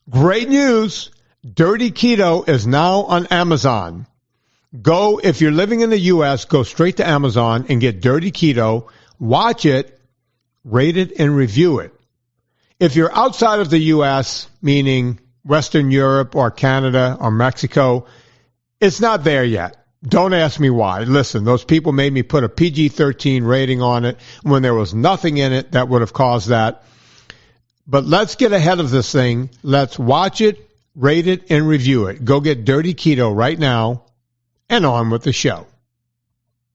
Great news. Dirty Keto is now on Amazon. If you're living in the U.S., go straight to Amazon and get Dirty Keto. Watch it, rate it, and review it. If you're outside of the U.S., meaning Western Europe or Canada or Mexico, it's not there yet. Don't ask me why. Listen, those people made me put a PG-13 rating on it when there was nothing in it that would have caused that. But let's get ahead of this thing. Let's watch it, rate it, and review it. Go get Dirty Keto right now, and on with the show.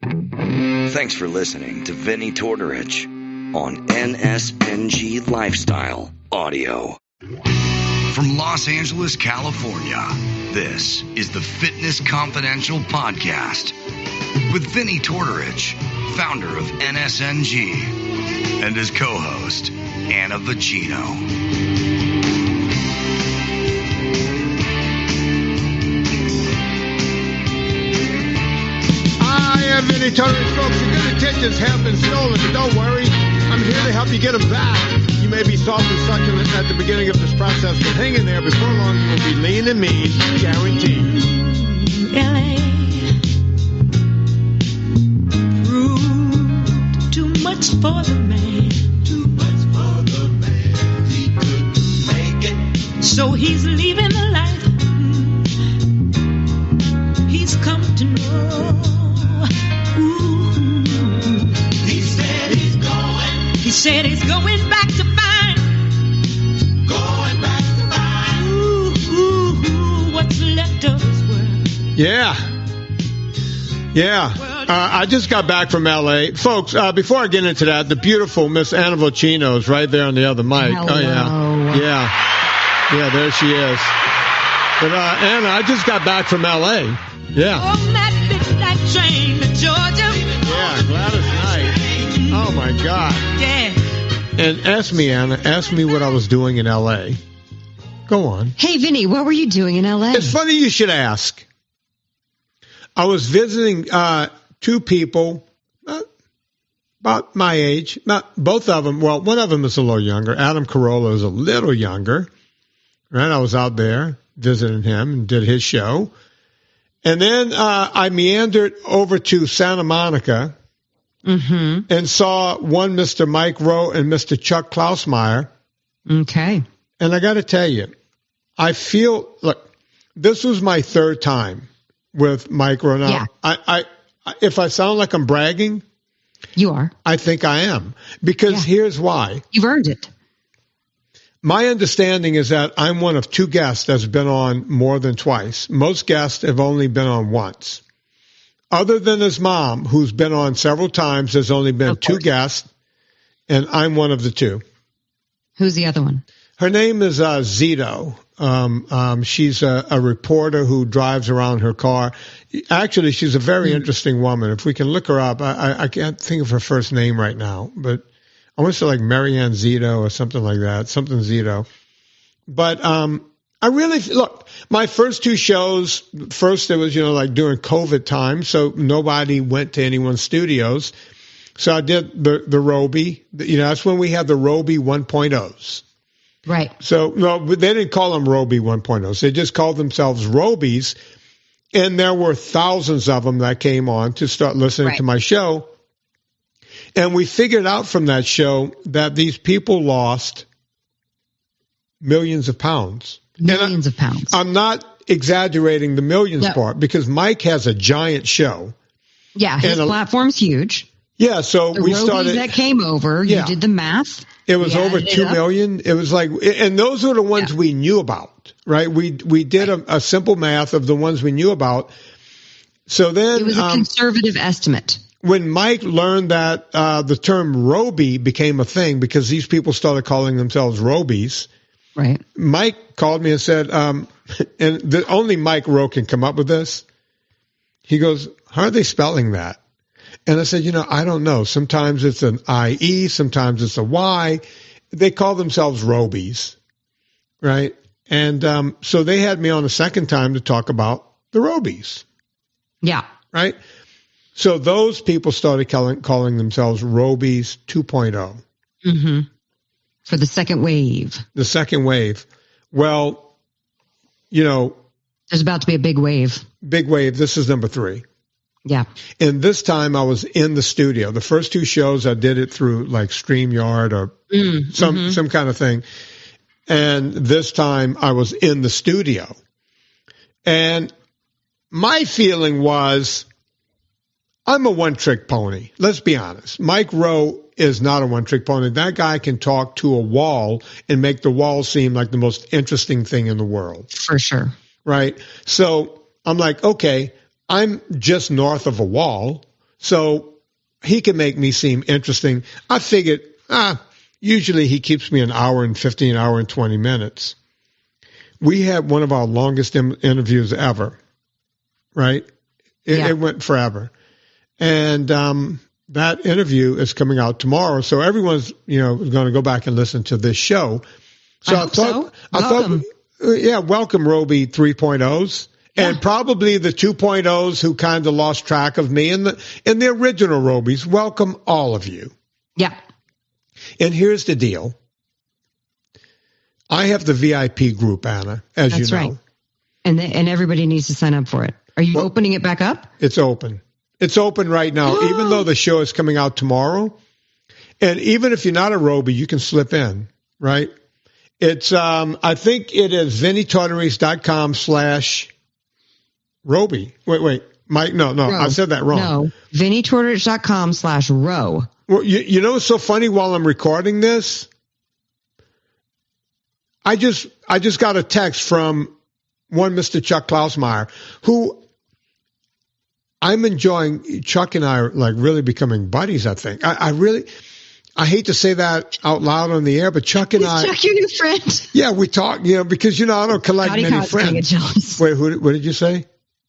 Thanks for listening to Vinnie Tortorich on NSNG Lifestyle Audio. From Los Angeles, California, this is the Fitness Confidential Podcast with Vinnie Tortorich, founder of NSNG, and his co-host, Anna Vocino. I am Vinnie Tortorich, folks. Your good intentions have been stolen, but don't worry. I'm here to help you get them back. You may be soft and succulent at the beginning of this process, but hang in there. Before long, you will be lean and mean, guaranteed. LA proved too much for the man. Too much for the man. He couldn't make it. So he's leaving the life he's come to know. Ooh. He said he's going back to find. Going back to find. Ooh, what's left of his world. Yeah. I just got back from L.A. Folks, before I get into that, the beautiful Miss Anna Vocino is right there on the other mic. Hello. Oh, yeah. Yeah, there she is. But, Anna, I just got back from L.A. Yeah. On that midnight train to Georgia. Yeah, Gladys Knight. Oh, my God. Yeah. And ask me, Anna, what I was doing in L.A. Go on. Hey, Vinny, what were you doing in L.A.? It's funny you should ask. I was visiting two people about my age. Not both of them. Well, one of them is a little younger. Adam Carolla is a little younger. Right? I was out there visiting him and did his show. And then I meandered over to Santa Monica. Mm-hmm. And saw one Mr. Mike Rowe and Mr. Chuck Klausmeyer. Okay. And I got to tell you, look, this was my third time with Mike Rowe. Now, yeah. I if I sound like I'm bragging, you are. I think I am. Because here's why. You've earned it. My understanding is that I'm one of two guests that's been on more than twice. Most guests have only been on once. Other than his mom, who's been on several times, there's only been two guests, and I'm one of the two. Who's the other one? Her name is Zito. She's a reporter who drives around her car. Actually, she's a very interesting woman. If we can look her up, I can't think of her first name right now, but I want to say like Marianne Zito or something like that, something Zito. But I really, look, my first two shows, first it was, like during COVID time, so nobody went to anyone's studios. So I did the Roby, that's when we had the Roby 1.0s. Right. So, no, they didn't call them Roby 1.0s. They just called themselves Robies. And there were thousands of them that came on to start listening to my show. And we figured out from that show that these people lost millions of pounds. Millions of pounds. I'm not exaggerating the millions part because Mike has a giant show. Yeah, his platform's huge. Yeah, so we started. That came over. You did the math. It was over 2 million. It was like, and those were the ones we knew about, right? We did a simple math of the ones we knew about. So then it was a conservative estimate. When Mike learned that the term Roby became a thing because these people started calling themselves Robies. Right. Mike called me and said, and only Mike Rowe can come up with this. He goes, how are they spelling that? And I said, I don't know. Sometimes it's an I-E, sometimes it's a Y. They call themselves Robies, right? And so they had me on a second time to talk about the Robies. Yeah. Right? So those people started calling themselves Robies 2.0. Mm-hmm. For the second wave. The second wave. Well, there's about to be a big wave. Big wave. This is number 3. Yeah. And this time I was in the studio. The first 2 shows I did it through like StreamYard or some kind of thing. And this time I was in the studio. And my feeling was, I'm a one-trick pony. Let's be honest. Mike Rowe is not a one-trick pony. That guy can talk to a wall and make the wall seem like the most interesting thing in the world. For sure. Right? So I'm like, okay, I'm just north of a wall, so he can make me seem interesting. I figured, usually he keeps me an hour and 15, hour and 20 minutes. We had one of our longest interviews ever, right? It went forever. And that interview is coming out tomorrow, so everyone's, going to go back and listen to this show. So I thought, welcome Roby 3.0s. And probably the 2.0s who kind of lost track of me and the original Robies. Welcome all of you. Yeah. And here's the deal. I have the VIP group, Anna, as you know. That's right. And everybody needs to sign up for it. Are you opening it back up? It's open. It's open right now, even though the show is coming out tomorrow. And even if you're not a Roby, you can slip in, right? It's, I think it is vinnytortories.com/Roby. Wait, Mike, no, Row. I said that wrong. No, vinnytortorich.com/row. Well, you know what's so funny while I'm recording this? I just got a text from one Mr. Chuck Klausmeyer, who I'm enjoying. Chuck and I are like really becoming buddies, I think. I hate to say that out loud on the air, but Chuck and I. Chuck, your new friend. Yeah, we talk, because, I don't collect many friends. Wait, what did you say?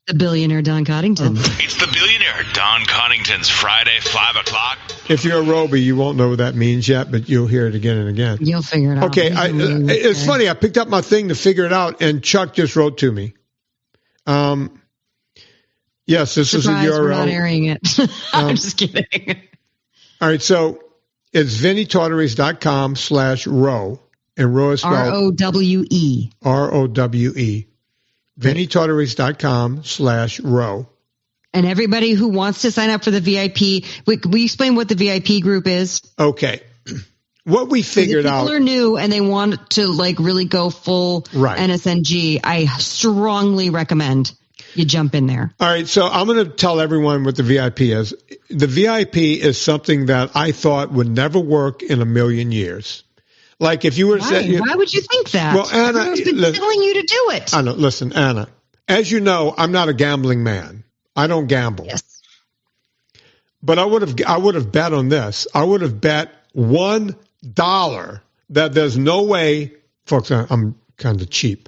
The billionaire Don Coddington. It's the billionaire Don Coddington's Friday, 5 o'clock. If you're a Roby, you won't know what that means yet, but you'll hear it again and again. You'll figure it out. Okay, it's funny. I picked up my thing to figure it out, and Chuck just wrote to me. Yes, this is a URL. We're not airing it. I'm just kidding. All right, so it's vinnytortories.com/row, and row is spelled ROWE. ROWE. vinnytortories.com/row. And everybody who wants to sign up for the VIP, we explain what the VIP group is. Okay. What we figured out. People are new and they want to really go full NSNG. I strongly recommend you jump in there. All right. So I'm going to tell everyone what the VIP is. The VIP is something that I thought would never work in a million years. Like if you were to say, why would you think that? Well, Anna, Everyone's been telling you to do it. I know. Listen, Anna, as you know, I'm not a gambling man. I don't gamble. Yes. But I would have bet on this. I would have bet $1 that there's no way, folks. I'm kind of cheap.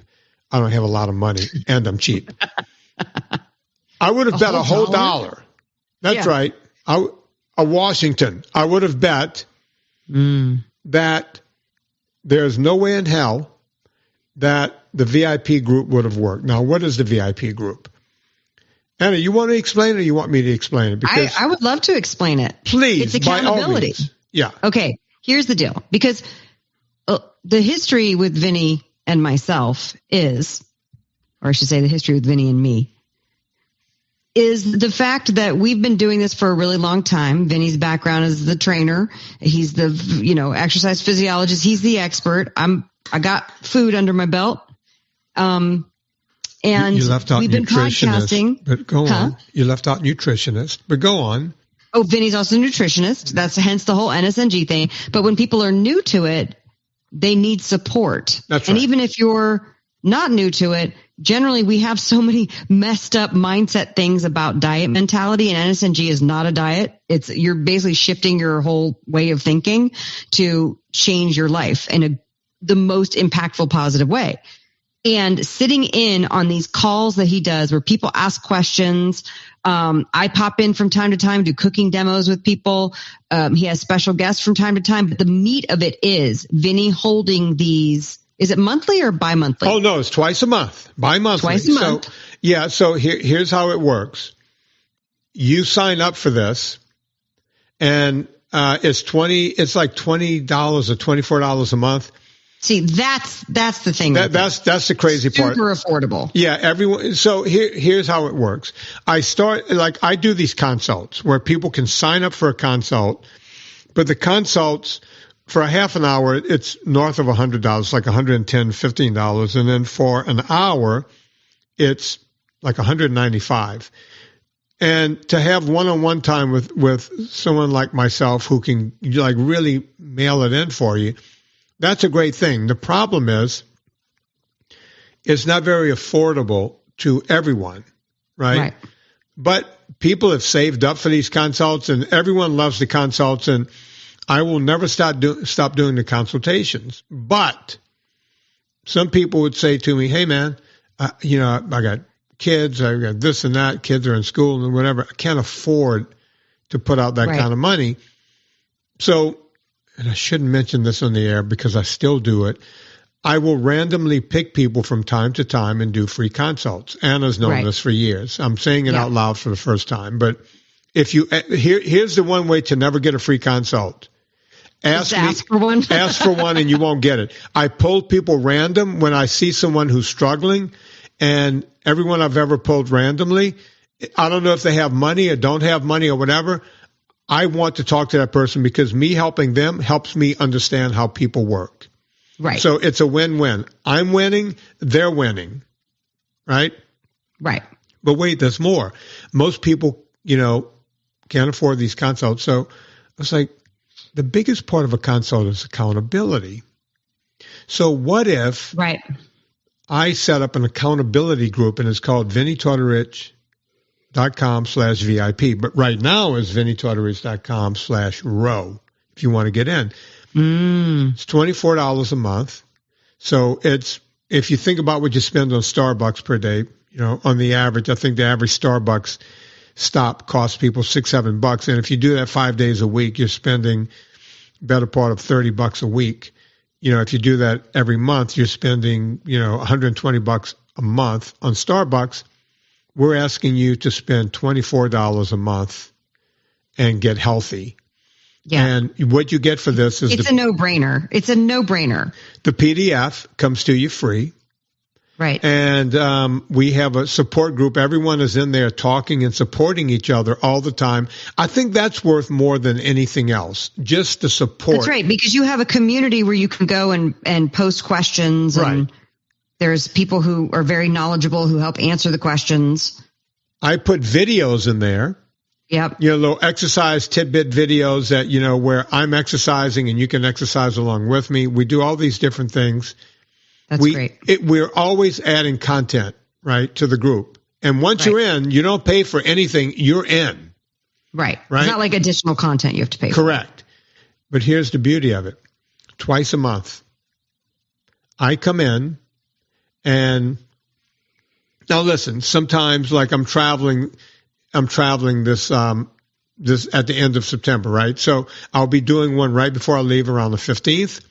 I don't have a lot of money, and I'm cheap. I would have bet a whole $1. That's right. A Washington. I would have bet that there's no way in hell that the VIP group would have worked. Now, what is the VIP group? Anna, you want to explain it or you want me to explain it? Because I would love to explain it. Please, it's accountability. Yeah. Okay, here's the deal. Because the history with Vinny and myself is, or I should say the history with Vinny and me, is the fact that we've been doing this for a really long time. Vinny's background is the trainer. He's the, exercise physiologist. He's the expert. I got food under my belt. And you left out we've been podcasting. But go on. You left out nutritionist, but go on. Oh, Vinny's also a nutritionist. That's hence the whole NSNG thing. But when people are new to it, they need support. That's right. And even if you're not new to it, generally we have so many messed up mindset things about diet mentality, and NSNG is not a diet. You're basically shifting your whole way of thinking to change your life in the most impactful, positive way. And sitting in on these calls that he does where people ask questions. I pop in from time to time, do cooking demos with people. He has special guests from time to time, but the meat of it is Vinny holding these. Is it monthly or bi-monthly? Oh, no, it's twice a month. Bi-monthly. Twice a month. So here's how it works. You sign up for this, and it's like $20 or $24 a month. See, that's the thing. That's the crazy part. Super affordable. Yeah, everyone. So here's how it works. I do these consults where people can sign up for a consult, but the consults for a half an hour, it's north of $100, like $110, $15. And then for an hour, it's like $195. And to have one-on-one time with someone like myself who can like really mail it in for you, that's a great thing. The problem is it's not very affordable to everyone, right? But people have saved up for these consults, and everyone loves the consults, and I will never stop doing the consultations. But some people would say to me, hey, man, I got kids, I got this and that, kids are in school and whatever. I can't afford to put out that kind of money. So, and I shouldn't mention this on the air because I still do it, I will randomly pick people from time to time and do free consults. Anna's known this for years. I'm saying it out loud for the first time. But if you here's the one way to never get a free consult. Ask for one. Ask for one and you won't get it. I pull people random when I see someone who's struggling, and everyone I've ever pulled randomly, I don't know if they have money or don't have money or whatever. I want to talk to that person because me helping them helps me understand how people work. Right. So it's a win-win. I'm winning, they're winning. Right? Right. But wait, there's more. Most people, can't afford these consults. So it's like the biggest part of a consult is accountability. So what if I set up an accountability group, and it's called VinnyTortorich.com/VIP. But right now is VinnyTortorich.com/row if you want to get in. It's $24 a month. So if you think about what you spend on Starbucks per day, on the average, I think the average Starbucks stop costs people $6-7. And if you do that 5 days a week, you're spending better part of $30 a week. If you do that every month, you're spending, $120 a month on Starbucks. We're asking you to spend $24 a month and get healthy. Yeah. And what you get for this is a no-brainer. It's a no-brainer. The PDF comes to you free. Right. And we have a support group. Everyone is in there talking and supporting each other all the time. I think that's worth more than anything else, just the support. That's right, because you have a community where you can go and post questions. And there's people who are very knowledgeable who help answer the questions. I put videos in there. Yep. Little exercise tidbit videos that, where I'm exercising and you can exercise along with me. We do all these different things. That's great. We're always adding content, right, to the group. And once you're in, you don't pay for anything. You're in. Right. It's not like additional content you have to pay for. Correct. But here's the beauty of it. Twice a month, I come in and now listen, sometimes like I'm traveling this at the end of September, right? So I'll be doing one right before I leave around the 15th.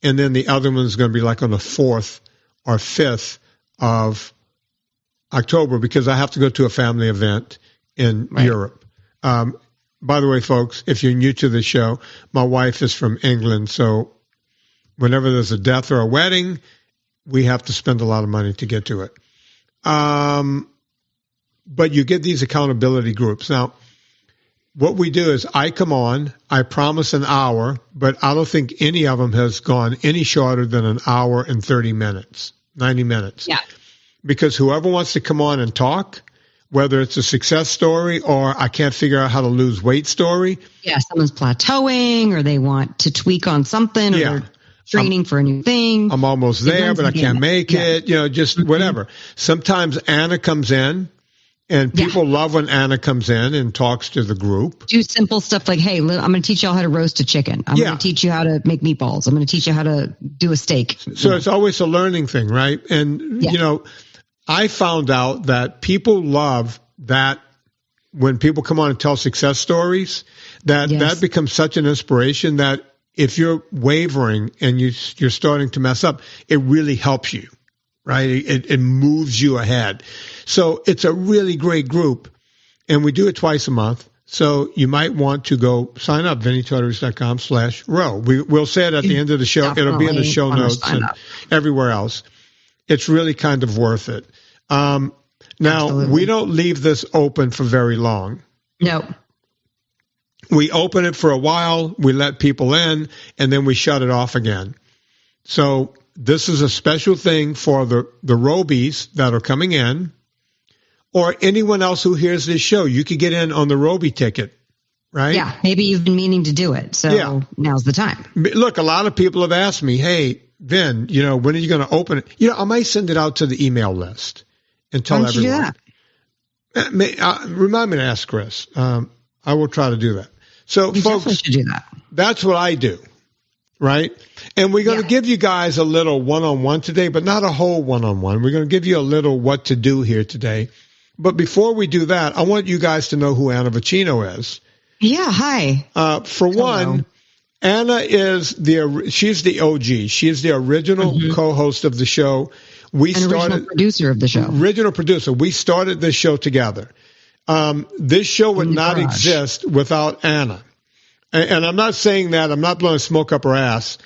And then the other one is going to be like on the 4th or 5th of October because I have to go to a family event in Europe. By the way, folks, if you're new to the show, my wife is from England. So whenever there's a death or a wedding, we have to spend a lot of money to get to it. But you get these accountability groups. Now, what we do is I come on, I promise an hour, but I don't think any of them has gone any shorter than an hour and 30 minutes, 90 minutes. Yeah. Because whoever wants to come on and talk, whether it's a success story or I can't figure out how to lose weight story. Yeah, someone's plateauing or they want to tweak on something or they're training for a new thing. I'm almost there, but I can't make it, just whatever. Sometimes Anna comes in. And people love when Anna comes in and talks to the group. Do simple stuff like, hey, I'm going to teach you all how to roast a chicken. I'm going to teach you how to make meatballs. I'm going to teach you how to do a steak. So it's always a learning thing, right? And, I found out that people love that when people come on and tell success stories, that becomes such an inspiration that if you're wavering and you're starting to mess up, it really helps you. Right? It moves you ahead. So it's a really great group. And we do it twice a month. So you might want to go sign up, VinnyTortorich.com/row. We'll say it at the end of the show. Definitely It'll be in the show wanna notes sign and up. everywhere else. It's really kind of worth it. Now, Absolutely. we don't leave this open for very long. No. We open it for a while, we let people in, and then we shut it off again. So this is a special thing for the Robies that are coming in, or anyone else who hears this show. You could get in on the Robie ticket, right? Yeah. Maybe you've been meaning to do it. So Yeah. now's the time. Look, a lot of people have asked me, hey, Vin, when are you going to open it? I might send it out to the email list and tell Why don't you do everyone. that? Remind me to ask Chris. I will try to do that. So, You definitely folks, should do that. that's what I do, right? And we're going to give you guys a little one-on-one today, but not a whole one-on-one. We're going to give you a little what to do here today. But before we do that, I want you guys to know who Anna Vocino is. Yeah. Hi. For one, Anna is she's the OG. She's the original co-host of the show. We Original producer of the show. Original producer. We started this show together. This show would not garage. exist without Anna. And I'm not saying that. I'm not blowing smoke up her ass.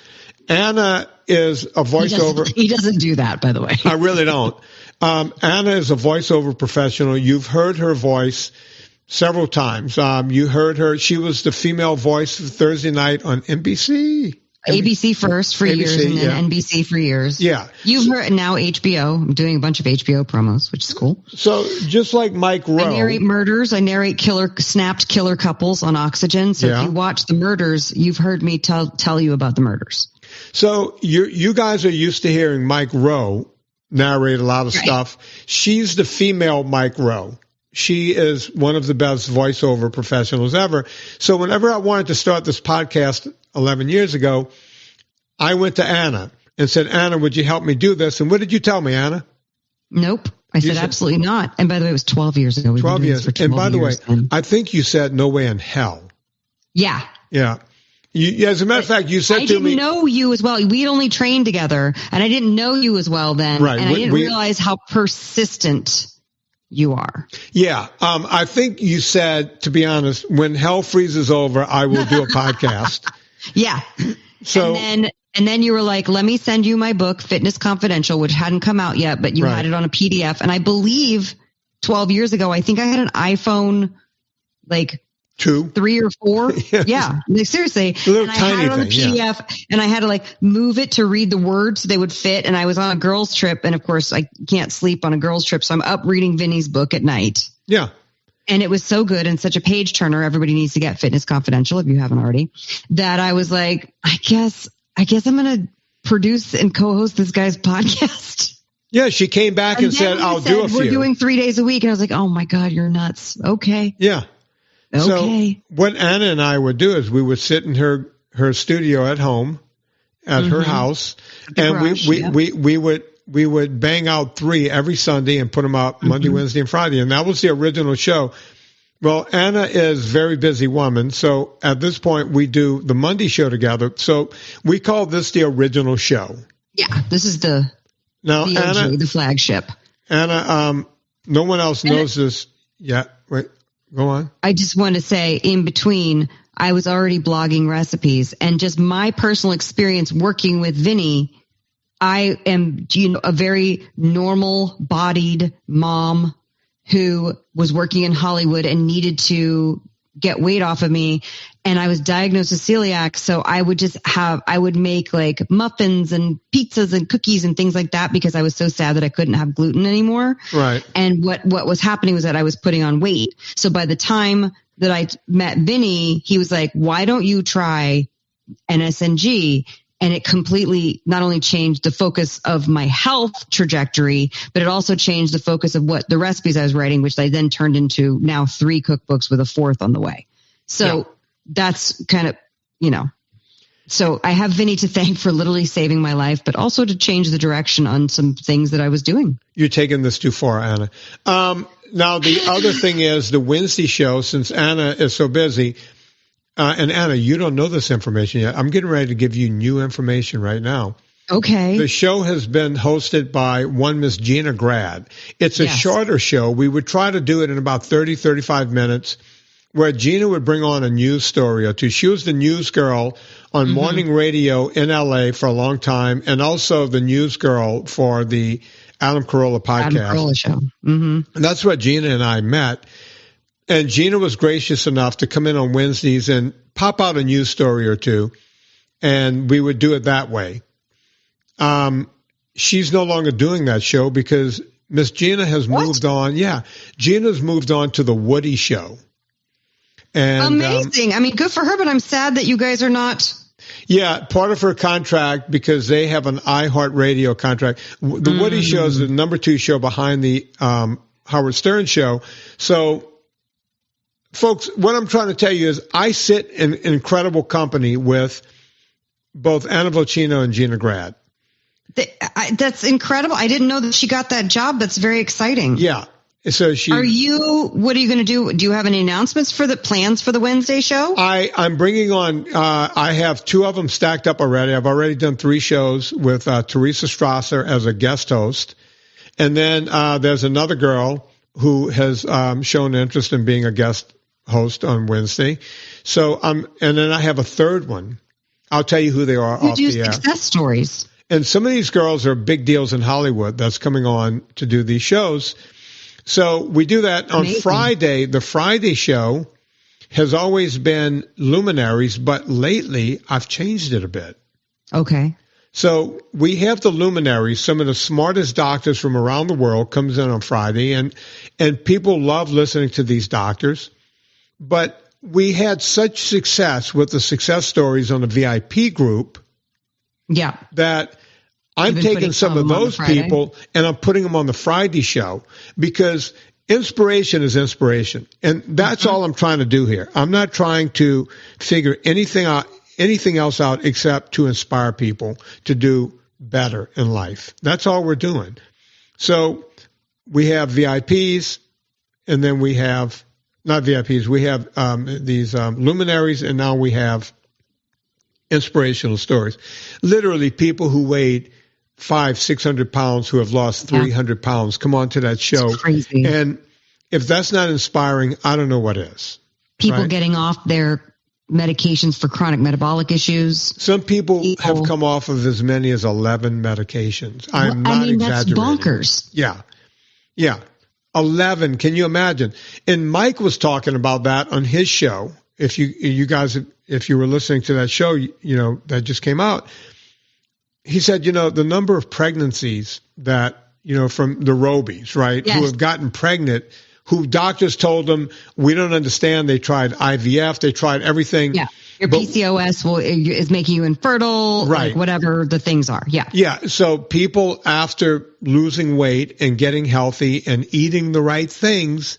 Anna is a voiceover. He doesn't do that, by the way. I really don't. Anna is a voiceover professional. You've heard her voice several times. You heard her. She was the female voice of Thursday night on NBC. ABC first for ABC, years and then yeah. NBC for years. Yeah. You've heard now HBO. I'm doing a bunch of HBO promos, which is cool. So just like Mike Rowe. I narrate murders. I narrate snapped killer couples on Oxygen. So Yeah. if you watch the murders, you've heard me tell you about the murders. So you guys are used to hearing Mike Rowe narrate a lot of stuff. She's the female Mike Rowe. She is one of the best voiceover professionals ever. So whenever I wanted to start this podcast 11 years ago, I went to Anna and said, Anna, would you help me do this? And what did you tell me, Anna? Nope. I said absolutely not. And by the way, it was 12 years ago. We've been 12 doing years. this for 12 And by the way, years then. I think you said no way in hell. Yeah. Yeah. As a matter of fact, you said I to me. didn't know you as well. We'd only trained together, and I didn't know you as well then. Right. And I didn't realize how persistent you are. Yeah. I think you said, to be honest, when hell freezes over, I will do a podcast. Yeah. So and then you were like, let me send you my book, Fitness Confidential, which hadn't come out yet, but you had it on a PDF. And I believe 12 years ago, I think I had an iPhone, like 2, 3 or 4. Yeah. Like, seriously. little And I tiny had it on the thing, PDF and I had to like move it to read the words so they would fit. And I was on a girls trip. And of course I can't sleep on a girls trip. So I'm up reading Vinny's book at night. Yeah. And it was so good and such a page turner. Everybody needs to get Fitness Confidential if you haven't already. That I was like, I guess I'm going to produce and co-host this guy's podcast. Yeah, she came back and said, I'll do a few. We're doing 3 days a week. And I was like, oh my God, you're nuts. Okay. Yeah. Okay. So what Anna and I would do is we would sit in her studio at home at her house, and garage, we would bang out 3 every Sunday and put them out Monday, Wednesday, and Friday. And that was the original show. Well, Anna is a very busy woman. So at this point, we do the Monday show together. So we call this the original show. Yeah. This is the OG, Anna, the flagship. Anna, no one else knows this yet. Wait, go on. I just want to say in between, I was already blogging recipes and just my personal experience working with Vinny. I am, a very normal bodied mom who was working in Hollywood and needed to get weight off of me. And I was diagnosed with celiac. So I would make like muffins and pizzas and cookies and things like that because I was so sad that I couldn't have gluten anymore. Right. And what was happening was that I was putting on weight. So by the time that I met Vinny, he was like, why don't you try NSNG? And it completely not only changed the focus of my health trajectory, but it also changed the focus of what the recipes I was writing, which I then turned into now 3 cookbooks with a 4th on the way. So that's kind of, so I have Vinny to thank for literally saving my life, but also to change the direction on some things that I was doing. You're taking this too far, Anna. Now, the other thing is the Wednesday show, since Anna is so busy, and Anna, you don't know this information yet. I'm getting ready to give you new information right now. Okay. The show has been hosted by one Miss Gina Grad. It's a shorter show. We would try to do it in about 30, 35 minutes. where Gina would bring on a news story or two. She was the news girl on morning radio in LA for a long time, and also the news girl for the Adam Carolla podcast. Adam Carolla show. Mm-hmm. And that's where Gina and I met. And Gina was gracious enough to come in on Wednesdays and pop out a news story or two, and we would do it that way. She's no longer doing that show because Miss Gina has moved on. Yeah, Gina's moved on to the Woody Show. And, amazing. I mean, good for her, but I'm sad that you guys are not. Yeah, part of her contract, because they have an iHeartRadio contract. The Woody Show is the number 2 show behind the Howard Stern show. So, folks, what I'm trying to tell you is I sit in incredible company with both Anna Vocino and Gina Grad. That's incredible. I didn't know that she got that job. That's very exciting. Yeah. So what are you going to do? Do you have any announcements for the plans for the Wednesday show? I'm bringing on, I have 2 of them stacked up already. I've already done 3 shows with Teresa Strasser as a guest host. And then there's another girl who has shown interest in being a guest host on Wednesday. So and then I have a third one. I'll tell you who they are off the air. Success stories. And some of these girls are big deals in Hollywood that's coming on to do these shows. So we do that on Friday. The Friday show has always been luminaries, but lately I've changed it a bit. Okay. So we have the luminaries, some of the smartest doctors from around the world comes in on Friday, and people love listening to these doctors. But we had such success with the success stories on the VIP group. Yeah. That I'm taking some of those people and I'm putting them on the Friday show, because inspiration is inspiration. And that's all I'm trying to do here. I'm not trying to figure anything else out except to inspire people to do better in life. That's all we're doing. So we have VIPs, and then we have not VIPs. We have these luminaries, and now we have inspirational stories. Literally people who weighed 500-600 pounds who have lost 300 pounds come on to that show. It's crazy. And if that's not inspiring, I don't know what is. People getting off their medications for chronic metabolic issues. Some people have come off of as many as 11 medications. I'm not exaggerating. That's bonkers. Yeah. 11. Can you imagine? And Mike was talking about that on his show. If you guys, if you were listening to that show, that just came out, he said, the number of pregnancies that, from the Robies, right, who have gotten pregnant, who doctors told them, we don't understand. They tried IVF. They tried everything. Yeah. Your PCOS is making you infertile, right? Like whatever the things are. Yeah. Yeah. So people, after losing weight and getting healthy and eating the right things,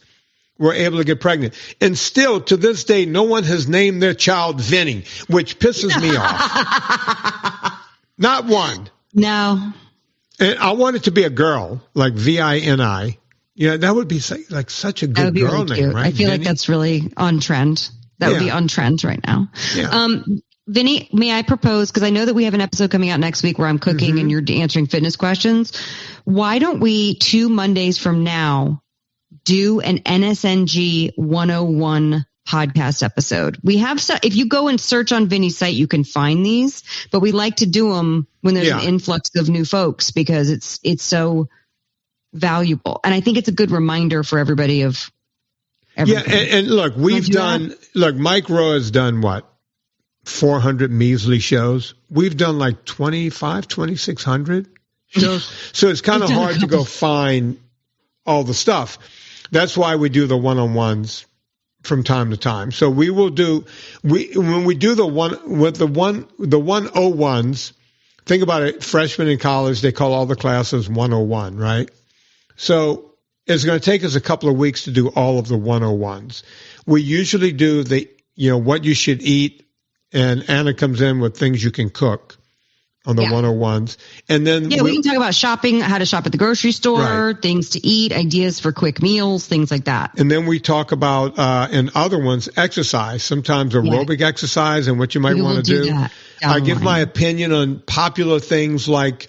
were able to get pregnant. And still, to this day, no one has named their child Vinny, which pisses me off. Not one. No. And I want it to be a girl, like Vini. That would be like such a good girl name, right? I feel like that's really on trend. That would be on trend right now. Yeah. Vinny, may I propose, because I know that we have an episode coming out next week where I'm cooking and you're answering fitness questions. Why don't we 2 Mondays from now do an NSNG 101 podcast episode? We have if you go and search on Vinny's site, you can find these, but we like to do them when there's an influx of new folks, because it's so valuable. And I think it's a good reminder for everybody of everything. Yeah. And look, Mike Rowe has done 400 measly shows. We've done like 2,600 shows. So it's kind of hard to go find all the stuff. That's why we do the one-on-ones from time to time. So we will when we do the 101s, think about it, freshmen in college, they call all the classes 101, right? So it's going to take us a couple of weeks to do all of the 101s. We usually do what you should eat, and Anna comes in with things you can cook on the 101s. And then we can talk about shopping, how to shop at the grocery store, things to eat, ideas for quick meals, things like that. And then we talk about, in other ones, exercise, sometimes aerobic exercise and what you might want to do. I give my opinion on popular things like,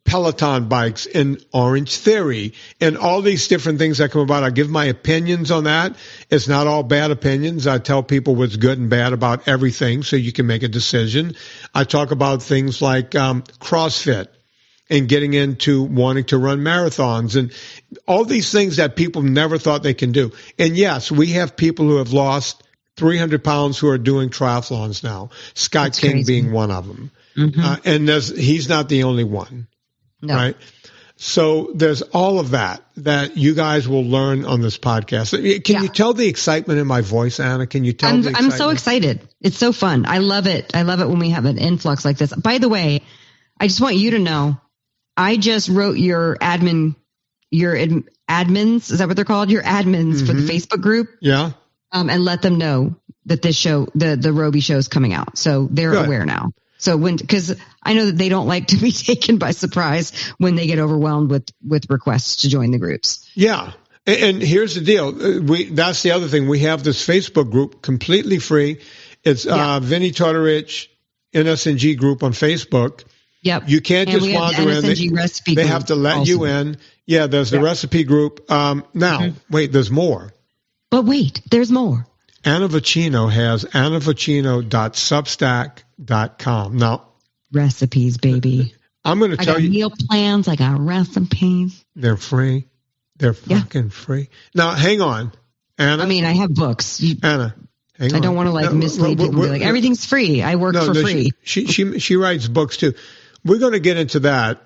Peloton bikes and Orange Theory and all these different things that come about. I give my opinions on that. It's not all bad opinions. I tell people what's good and bad about everything so you can make a decision. I talk about things like CrossFit and getting into wanting to run marathons and all these things that people never thought they can do. And yes, we have people who have lost 300 pounds who are doing triathlons now. Scott That's King crazy. being one of them. Mm-hmm. And he's not the only one. No. Right. So there's all of that you guys will learn on this podcast. Can you tell the excitement in my voice, Anna? Can you tell the excitement? I'm so excited. It's so fun. I love it. I love it when we have an influx like this. By the way, I just want you to know, I just wrote your admins. Is that what they're called? Your admins for the Facebook group. Yeah. And let them know that this show, the Roby show is coming out. So they're aware now. So because I know that they don't like to be taken by surprise when they get overwhelmed with requests to join the groups. Yeah. And here's the deal. That's the other thing. We have this Facebook group completely free. It's Vinny Tortorich NSNG group on Facebook. Yep. You can't and just wander in. They have to let you in. Yeah, there's the recipe group. Wait, there's more. But wait, there's more. Anna Vocino has annavocino.substack.com. Now, recipes, baby. I'm going to tell you. Meal plans. I got recipes. They're free. They're fucking free. Now, hang on, Anna. I mean, I have books. Anna, hang on. I don't want to mislead people. Be like, everything's free. I work for free. She writes books too. We're going to get into that.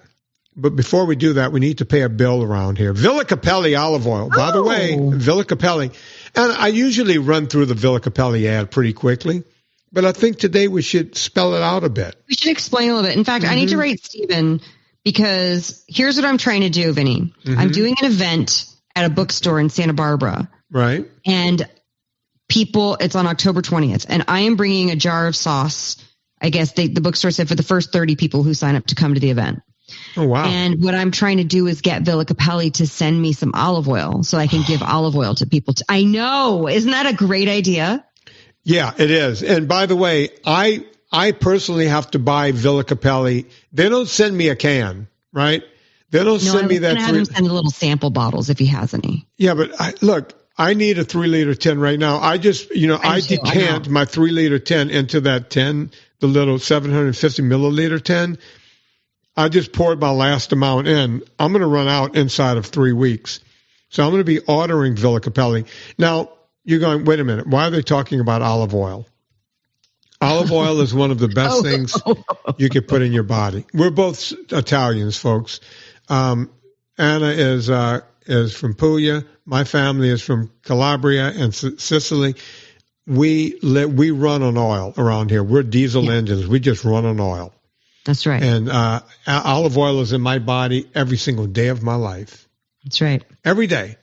But before we do that, we need to pay a bill around here. Villa Capelli olive oil. By the way, Villa Capelli. And I usually run through the Villa Capelli ad pretty quickly. But I think today we should spell it out a bit. We should explain a little bit. In fact, I need to write Stephen because here's what I'm trying to do, Vinny. I'm doing an event at a bookstore in Santa Barbara. Right. And it's on October 20th. And I am bringing a jar of sauce. I guess the bookstore said for the first 30 people who sign up to come to the event. Oh, wow. And what I'm trying to do is get Villa Capelli to send me some olive oil so I can give olive oil to people. I know. Isn't that a great idea? Yeah, it is. And by the way, I personally have to buy Villa Capelli. They don't send me a can, right? They don't send me that. I have him send little sample bottles if he has any. Yeah, but I need a 3-liter tin right now. I just, I decant my 3-liter tin into that tin, the little 750 milliliter tin. I just poured my last amount in. I'm going to run out inside of 3 weeks. So I'm going to be ordering Villa Capelli. Now, you're going, wait a minute. Why are they talking about olive oil? Olive oil is one of the best things you can put in your body. We're both Italians, folks. Anna is from Puglia. My family is from Calabria and Sicily. We run on oil around here. We're diesel engines. We just run on oil. That's right. And olive oil is in my body every single day of my life. That's right. Every day.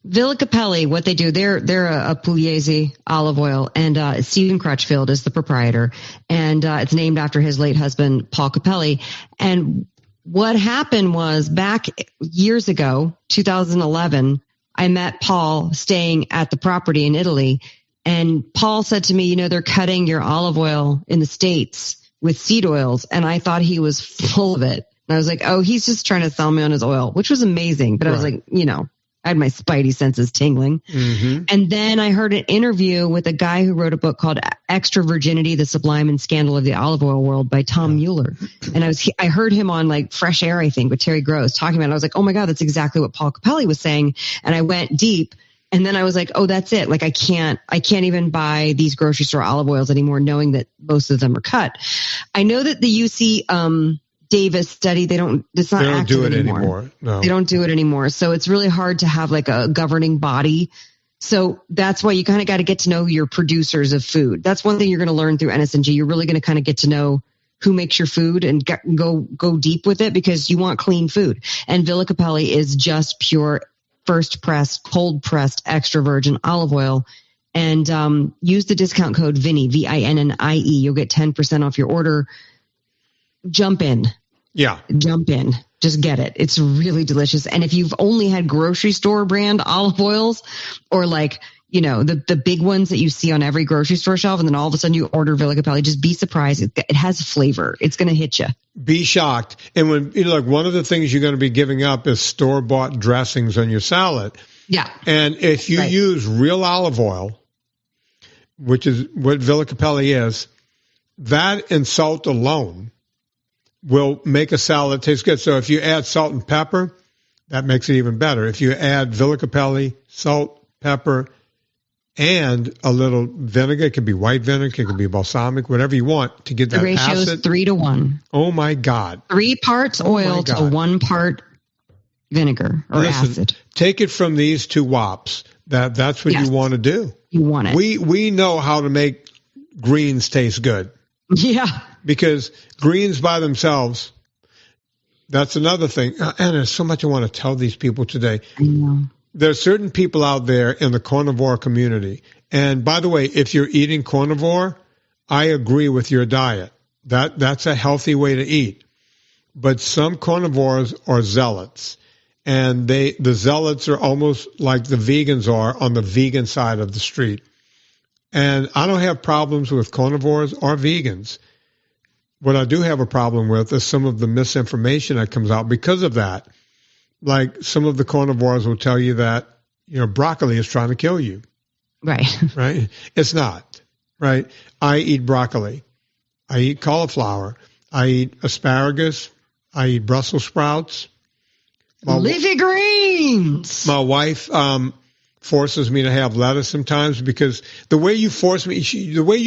Villa Capelli, what they do, they're a Pugliese olive oil, and Stephen Crutchfield is the proprietor, and it's named after his late husband, Paul Capelli. And what happened was back years ago, 2011, I met Paul staying at the property in Italy, and Paul said to me, they're cutting your olive oil in the States with seed oils, and I thought he was full of it. And I was like, oh, he's just trying to sell me on his oil, which was amazing. But I was like, I had my spidey senses tingling. Mm-hmm. And then I heard an interview with a guy who wrote a book called Extra Virginity, The Sublime and Scandal of the Olive Oil World by Tom Mueller. And I heard him on Fresh Air, I think, with Terry Gross talking about it. I was like, oh my God, that's exactly what Paul Capelli was saying. And I went deep. And then I was like, oh, that's it. I can't even buy these grocery store olive oils anymore, knowing that most of them are cut. I know that the UC Davis study, they don't do it anymore. No. They don't do it anymore. So it's really hard to have a governing body. So that's why you kind of got to get to know your producers of food. That's one thing you're going to learn through NSNG. You're really going to kind of get to know who makes your food and go deep with it, because you want clean food. And Villa Capelli is just pure first pressed, cold pressed, extra virgin olive oil. And use the discount code VINNIE, VINNIE. You'll get 10% off your order. Jump in. Yeah. Jump in. Just get it. It's really delicious. And if you've only had grocery store brand olive oils, or the big ones that you see on every grocery store shelf, and then all of a sudden you order Villa Capelli, just be surprised. It has flavor. It's going to hit you. Be shocked. And when, one of the things you're going to be giving up is store-bought dressings on your salad. Yeah. And if you use real olive oil, which is what Villa Capelli is, that and salt alone will make a salad taste good. So if you add salt and pepper, that makes it even better. If you add Villa Capelli, salt, pepper, and a little vinegar, it can be white vinegar, it can be balsamic, whatever you want to get that acid. The ratio is 3-to-1. Oh my God. 3 parts oil to 1 part vinegar or acid. Take it from these 2 wops. That's what you want to do. You want it. We know how to make greens taste good. Yeah. Because greens by themselves, that's another thing. And there's so much I want to tell these people today. I know. There's certain people out there in the carnivore community. And by the way, if you're eating carnivore, I agree with your diet. That's a healthy way to eat. But some carnivores are zealots. And the zealots are almost like the vegans are on the vegan side of the street. And I don't have problems with carnivores or vegans. What I do have a problem with is some of the misinformation that comes out because of that. Like some of the carnivores will tell you that, broccoli is trying to kill you. Right. Right? It's not. Right? I eat broccoli. I eat cauliflower. I eat asparagus. I eat Brussels sprouts. Leafy greens. My wife forces me to have lettuce sometimes because the way you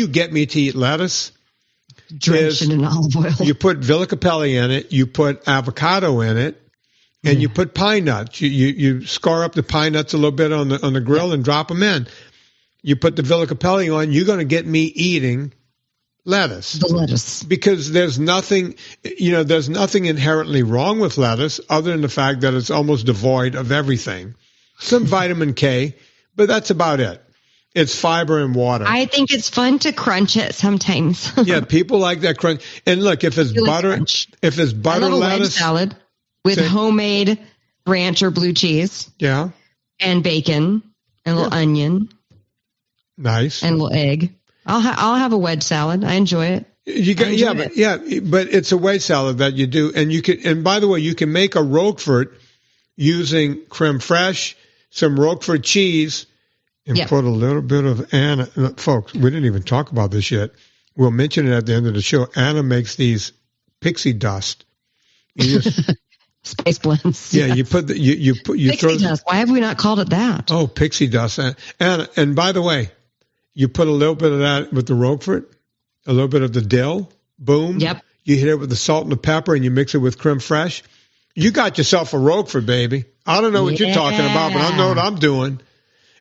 get me to eat lettuce, drenched in olive oil. You put Villa Capelli in it, you put avocado in it, and you put pine nuts. You scar up the pine nuts a little bit on the grill and drop them in. You put the Villa Capelli on, you're going to get me eating lettuce. The lettuce. Because there's nothing inherently wrong with lettuce other than the fact that it's almost devoid of everything. Some vitamin K, but that's about it. It's fiber and water. I think it's fun to crunch it sometimes. Yeah, people like that crunch. And look, if it's butter lettuce salad with homemade ranch or blue cheese. Yeah. And bacon and a little onion. Nice. And a little egg. I'll have a wedge salad. I enjoy it. But it's a wedge salad that you do, and by the way, you can make a Roquefort using creme fraiche, some Roquefort cheese, and put a little bit of Anna. Folks, we didn't even talk about this yet. We'll mention it at the end of the show. Anna makes these pixie dust. You just, spice blends. Yeah, you put pixie dust. Why have we not called it that? Oh, pixie dust. And by the way, you put a little bit of that with the Roquefort, a little bit of the dill, boom. Yep. You hit it with the salt and the pepper, and you mix it with creme fraiche. You got yourself a Roquefort, baby. I don't know what you're talking about, but I know what I'm doing,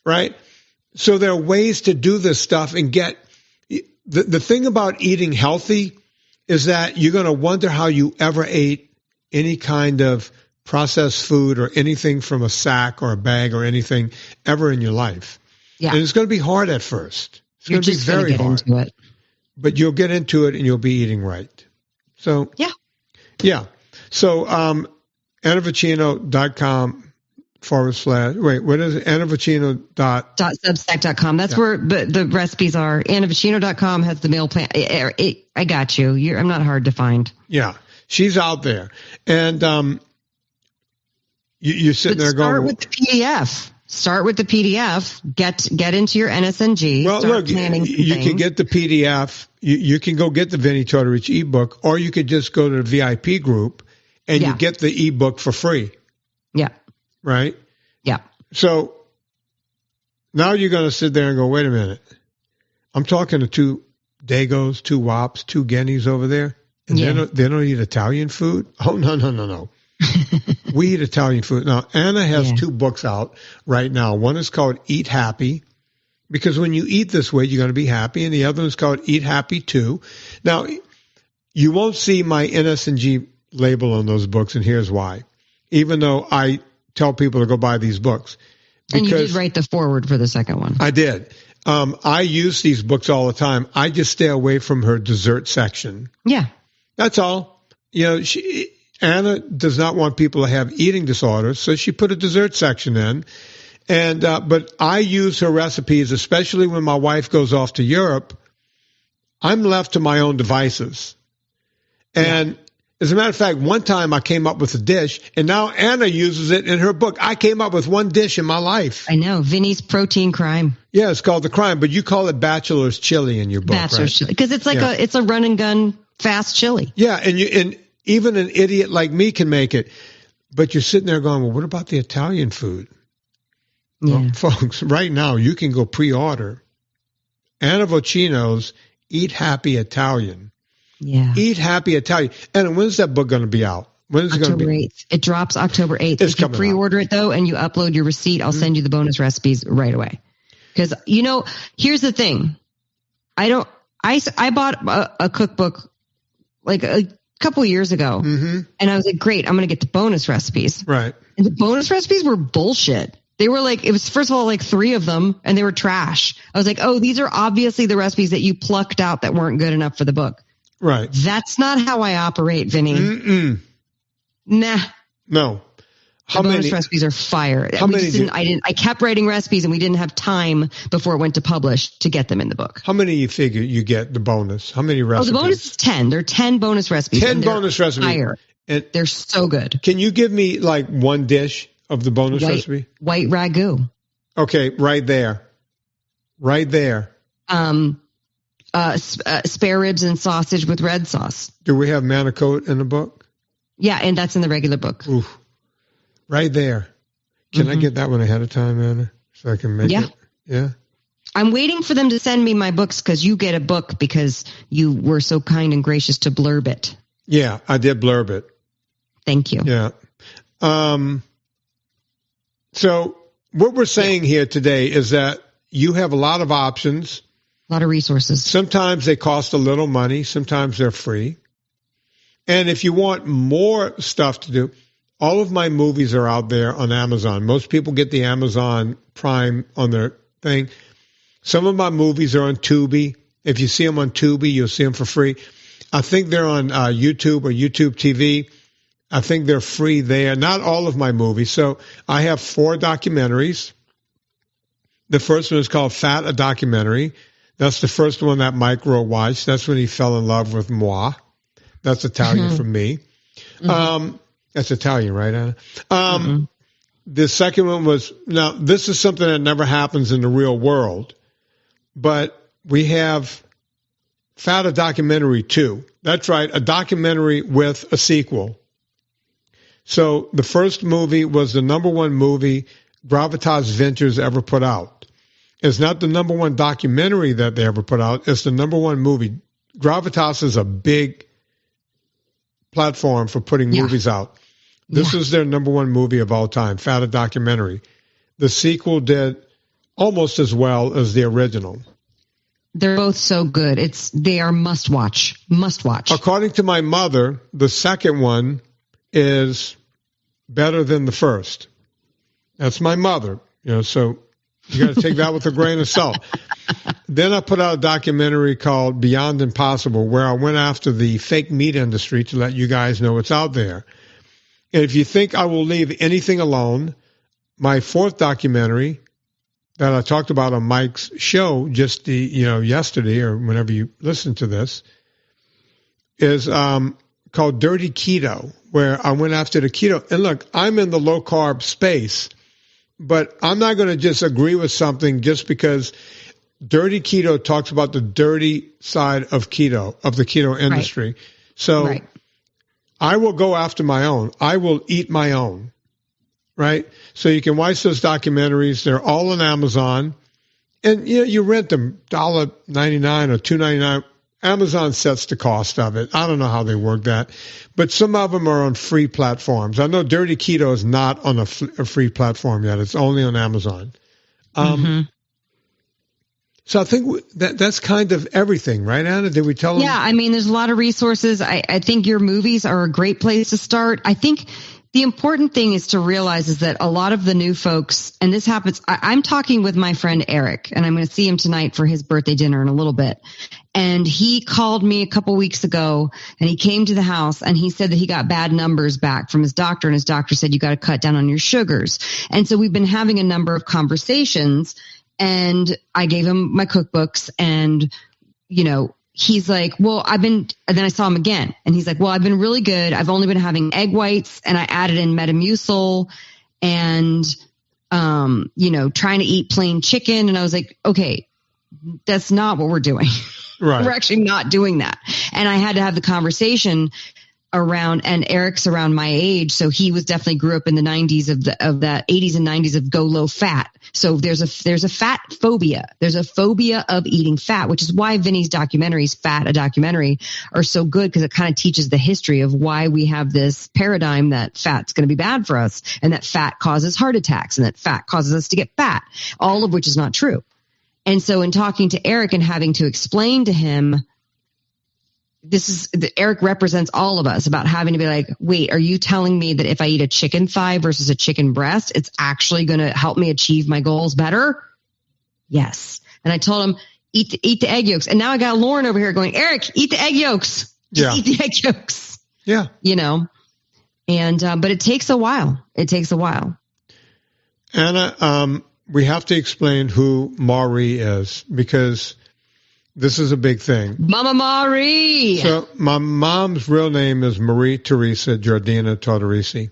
right? So there are ways to do this stuff and get the thing about eating healthy is that you're going to wonder how you ever ate any kind of processed food or anything from a sack or a bag or anything ever in your life. Yeah. And it's going to be hard at first. It's going to be very hard. Into it. But you'll get into it and you'll be eating right. So, yeah. So, AnnaVicino.com / what is it? AnnaVicino.substack.com. That's where the recipes are. AnnaVicino.com has the meal plan. I got you. I'm not hard to find. Yeah. She's out there. And you're sitting there going. Start with the PDF. Start with the PDF. Get into your NSNG. Well, look, you can get the PDF. You can go get the Vinnie Tortorich ebook, or you could just go to the VIP group and you get the ebook for free. Yeah. Right? Yeah. So now you're going to sit there and go, wait a minute. I'm talking to 2 Dagos, 2 Wops, 2 Guineas over there, and they don't eat Italian food? Oh, no. We eat Italian food. Now, Anna has 2 books out right now. One is called Eat Happy, because when you eat this way, you're going to be happy. And the other one is called Eat Happy Too. Now, you won't see my NSNG label on those books, and here's why. Even though I tell people to go buy these books. And you did write the foreword for the second one. I did. I use these books all the time. I just stay away from her dessert section. Yeah. That's all. Anna does not want people to have eating disorders, so she put a dessert section in. And but I use her recipes, especially when my wife goes off to Europe. I'm left to my own devices. And as a matter of fact, one time I came up with a dish, and now Anna uses it in her book. I came up with one dish in my life. I know. Vinny's Protein Crime. Yeah, it's called The Crime, but you call it Bachelor's Chili in your book, Bachelor's Chili. Because it's like it's a run and gun fast chili. Yeah, and even an idiot like me can make it. But you're sitting there going, well, what about the Italian food? Yeah. Well, folks, right now you can go pre-order Anna Vocino's Eat Happy Italian. Yeah. Eat Happy Italian. And when's that book going to be out? When is it going to be? October 8th. It drops October 8th. It's if you coming pre-order it, though, and you upload your receipt, I'll send you the bonus recipes right away. Because, here's the thing. I bought a cookbook like a couple years ago, and I was like, great, I'm going to get the bonus recipes. Right. And the bonus recipes were bullshit. They were like, it was first of all like 3 of them, and they were trash. I was like, oh, these are obviously the recipes that you plucked out that weren't good enough for the book. Right. That's not how I operate, Vinny. Nah. No. The bonus recipes are fire. I kept writing recipes, and we didn't have time before it went to publish to get them in the book. How many you figure you get the bonus? How many recipes? Oh, the bonus is 10. There are 10 bonus recipes. 10 bonus recipes. Fire. And they're so good. Can you give me like one dish of the bonus recipe? White ragu. Okay, right there. Right there. Spare ribs and sausage with red sauce. Do we have manicotti in the book? Yeah, and that's in the regular book. Ooh, right there. Can I get that one ahead of time, Anna, so I can make it? Yeah. I'm waiting for them to send me my books because you get a book because you were so kind and gracious to blurb it. Yeah, I did blurb it. Thank you. Yeah. So what we're saying here today is that you have a lot of options. A lot of resources. Sometimes they cost a little money. Sometimes they're free. And if you want more stuff to do, all of my movies are out there on Amazon. Most people get the Amazon Prime on their thing. Some of my movies are on Tubi. If you see them on Tubi, you'll see them for free. I think they're on YouTube or YouTube TV. I think they're free there. Not all of my movies. So I have 4 documentaries. The first one is called Fat, a Documentary. That's the first one that Mike Rowe watched. That's when he fell in love with moi. That's Italian for me. That's Italian, right, Anna? The second one was, now this is something that never happens in the real world, but we have Fat, a Documentary 2. That's right, a documentary with a sequel. So the first movie was the #1 movie Gravitas Ventures ever put out. It's not the #1 documentary that they ever put out. It's the #1 movie. Gravitas is a big platform for putting movies out. This is their #1 movie of all time, Fat, a Documentary. The sequel did almost as well as the original. They're both so good. They are must watch. Must watch. According to my mother, the second one is better than the first. That's my mother, so you got to take that with a grain of salt. Then I put out a documentary called Beyond Impossible, where I went after the fake meat industry to let you guys know what's out there. And if you think I will leave anything alone, my 4th documentary that I talked about on Mike's show just yesterday or whenever you listen to this is called Dirty Keto, where I went after the keto. And look, I'm in the low carb space, but I'm not going to just agree with something just because Dirty Keto talks about the dirty side of keto, of the keto industry. Right. So I will go after my own. I will eat my own. Right? So you can watch those documentaries. They're all on Amazon. And you rent them $1.99 or $2.99. Amazon sets the cost of it. I don't know how they work that. But some of them are on free platforms. I know Dirty Keto is not on a free platform yet. It's only on Amazon. So I think that's kind of everything, right, Anna? Did we tell them? Yeah, I mean, there's a lot of resources. I think your movies are a great place to start. I think the important thing is to realize is that a lot of the new folks, and this happens, I'm talking with my friend Eric, and I'm going to see him tonight for his birthday dinner in a little bit. And he called me a couple weeks ago, and he came to the house, and he said that he got bad numbers back from his doctor, and his doctor said, you got to cut down on your sugars. And so we've been having a number of conversations, and I gave him my cookbooks, and, you know, he's like, well, and then I saw him again, and he's like, well, I've been really good. I've only been having egg whites, and I added in Metamucil and, you know, trying to eat plain chicken. And I was like, okay, that's not what we're doing. Right. We're actually not doing that. And I had to have the conversation around, and Eric's around my age. So he was definitely grew up in the 90s of that 80s and 90s of go low fat. So there's a fat phobia. There's a phobia of eating fat, which is why Vinny's documentaries, Fat, a Documentary, are so good, because it kind of teaches the history of why we have this paradigm that fat's going to be bad for us, and that fat causes heart attacks, and that fat causes us to get fat, all of which is not true. And so in talking to Eric and having to explain to him, Eric represents all of us, about having to be like, wait, are you telling me that if I eat a chicken thigh versus a chicken breast, it's actually going to help me achieve my goals better? Yes. And I told him, eat the egg yolks. And now I got Lauren over here going, Eric, eat the egg yolks. Just eat the egg yolks. Yeah. You know, and, but it takes a while. Anna, we have to explain who Marie is, because this is a big thing. Mama Marie. So my mom's real name is Marie Teresa Giardina Tortorisi,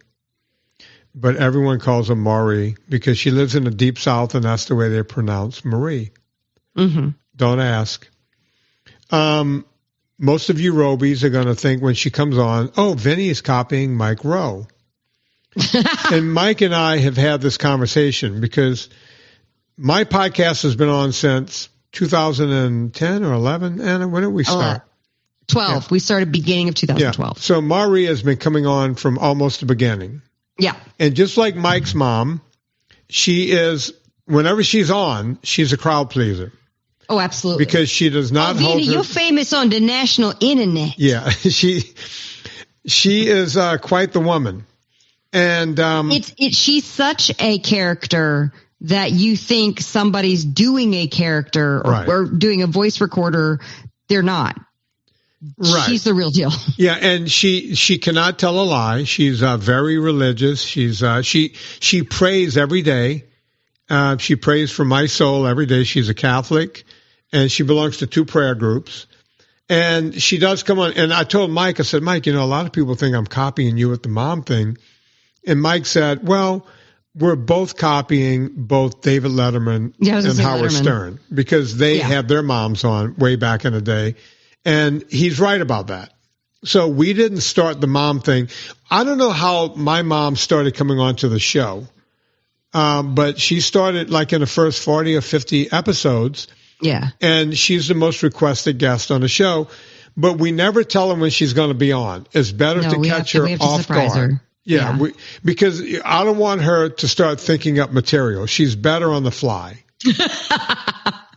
but everyone calls her Marie because she lives in the deep South, and that's the way they pronounce Marie. Mm-hmm. Don't ask. Most of you Robies are going to think when she comes on, oh, Vinny is copying Mike Rowe. And Mike and I have had this conversation because my podcast has been on since 2010 or 11. Anna, when did we start? 12. Yeah. We started beginning of 2012. Yeah. So Marie has been coming on from almost the beginning. Yeah. And just like Mike's mom, she is, whenever she's on, she's a crowd pleaser. Oh, absolutely. Because she does not hold Vinny, her... you're famous on the national internet. Yeah. She is quite the woman. And she's such a character that you think somebody's doing a character or doing a voice recorder. They're not. Right. She's the real deal. Yeah, and she cannot tell a lie. She's very religious. She prays every day. She prays for my soul every day. She's a Catholic, and she belongs to 2 prayer groups. And she does come on. And I told Mike, I said, Mike, you know, a lot of people think I'm copying you with the mom thing. And Mike said, well, we're both copying both David Letterman and Howard Stern, because they had their moms on way back in the day. And he's right about that. So we didn't start the mom thing. I don't know how my mom started coming on to the show, but she started like in the first 40 or 50 episodes. Yeah. And she's the most requested guest on the show. But we never tell her when she's going to be on. It's better to catch her off guard. Her. Yeah, because I don't want her to start thinking up material. She's better on the fly.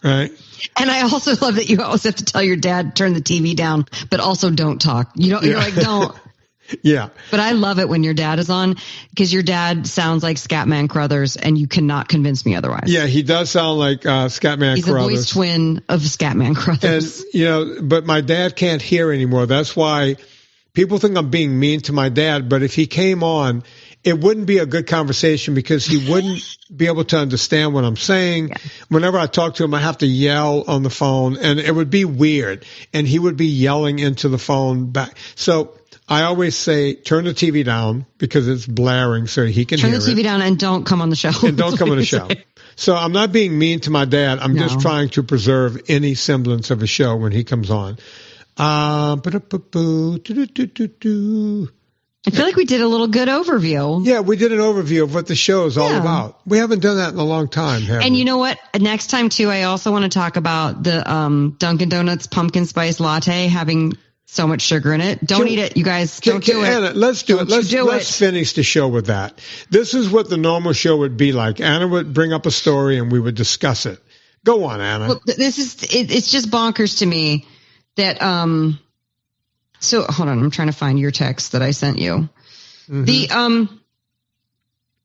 Right? And I also love that you always have to tell your dad, turn the TV down, but also don't talk. You're like, don't. Yeah. But I love it when your dad is on, because your dad sounds like Scatman Crothers, and you cannot convince me otherwise. Yeah, he does sound like Scatman Crothers. He's a voice twin of Scatman Crothers. And, you know, but my dad can't hear anymore. That's why people think I'm being mean to my dad, but if he came on, it wouldn't be a good conversation, because he wouldn't be able to understand what I'm saying. Yeah. Whenever I talk to him, I have to yell on the phone, and it would be weird. And he would be yelling into the phone back. So I always say, turn the TV down, because it's blaring so he can hear it. Turn the TV down and don't come on the show. And don't come on the show. So I'm not being mean to my dad. I'm just trying to preserve any semblance of a show when he comes on. I feel like we did a little good overview. Yeah, we did an overview of what the show is all about. We haven't done that in a long time, have we? And you know what? Next time, too, I also want to talk about the Dunkin' Donuts pumpkin spice latte having so much sugar in it. Don't eat it, you guys. Don't do it. Anna, let's do it. Let's finish the show with that. This is what the normal show would be like. Anna would bring up a story, and we would discuss it. Go on, Anna. Well, it's just bonkers to me that so hold on, I'm trying to find your text that I sent you.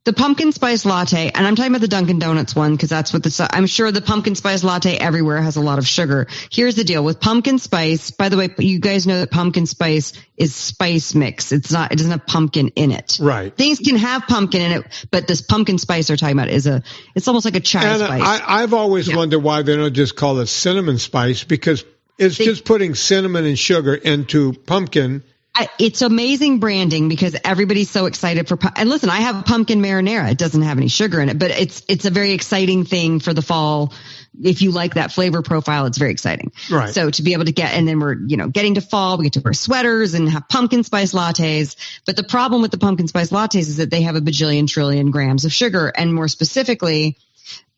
The pumpkin spice latte, and I'm talking about the Dunkin' Donuts one because that's what I'm sure the pumpkin spice latte everywhere has a lot of sugar. Here's the deal with pumpkin spice. By the way, you guys know that pumpkin spice is spice mix. It doesn't have pumpkin in it. Right. Things can have pumpkin in it, but this pumpkin spice they're talking about it's almost like a chai spice. I've always wondered why they don't just call it cinnamon spice, because it's just putting cinnamon and sugar into pumpkin. It's amazing branding because everybody's so excited for, and listen, I have a pumpkin marinara. It doesn't have any sugar in it, but it's a very exciting thing for the fall. If you like that flavor profile, it's very exciting. Right. So to be able to and then we're, getting to fall, we get to wear sweaters and have pumpkin spice lattes. But the problem with the pumpkin spice lattes is that they have a bajillion trillion grams of sugar. And more specifically,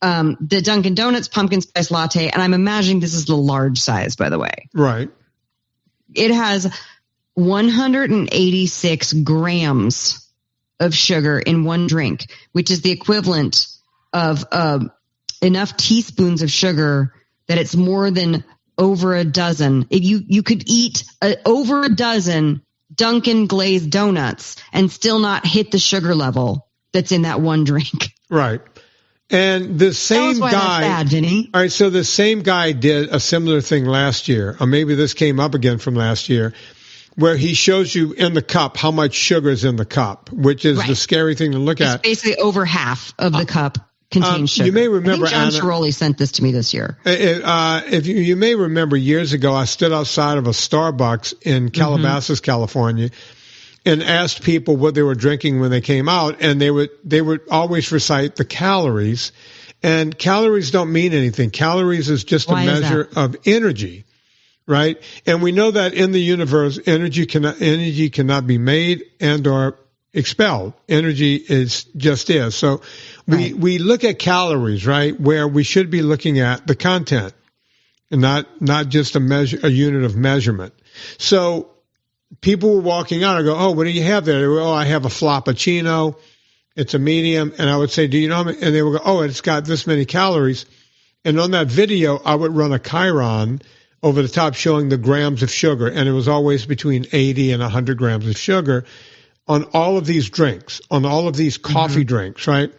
the Dunkin' Donuts pumpkin spice latte, and I'm imagining this is the large size, by the way. Right. It has 186 grams of sugar in one drink, which is the equivalent of enough teaspoons of sugar that it's more than over a dozen. If you could eat over a dozen Dunkin' glazed donuts and still not hit the sugar level that's in that one drink. Right. And the same guy, that's bad, Vinny. All right, so the same guy did a similar thing last year, or maybe this came up again from last year, where he shows you in the cup how much sugar is in the cup, which is the scary thing to look at. Basically over half of the cup contains sugar. You may remember, I think John Ciroli sent this to me this year. If you may remember, years ago, I stood outside of a Starbucks in Calabasas, California, and asked people what they were drinking when they came out, and they would always recite the calories. And calories don't mean anything. Calories is just a measure of energy. Right. And we know that in the universe, energy cannot be made and or expelled. Energy is. So we look at calories, right, where we should be looking at the content and not just a unit of measurement. So people were walking out. I go, oh, what do you have there? They go, oh, I have a Floppuccino. It's a medium. And I would say, do you know how many? And they would go, oh, it's got this many calories. And on that video, I would run a Chiron over the top showing the grams of sugar, and it was always between 80 and 100 grams of sugar on all of these drinks, on all of these coffee drinks, right?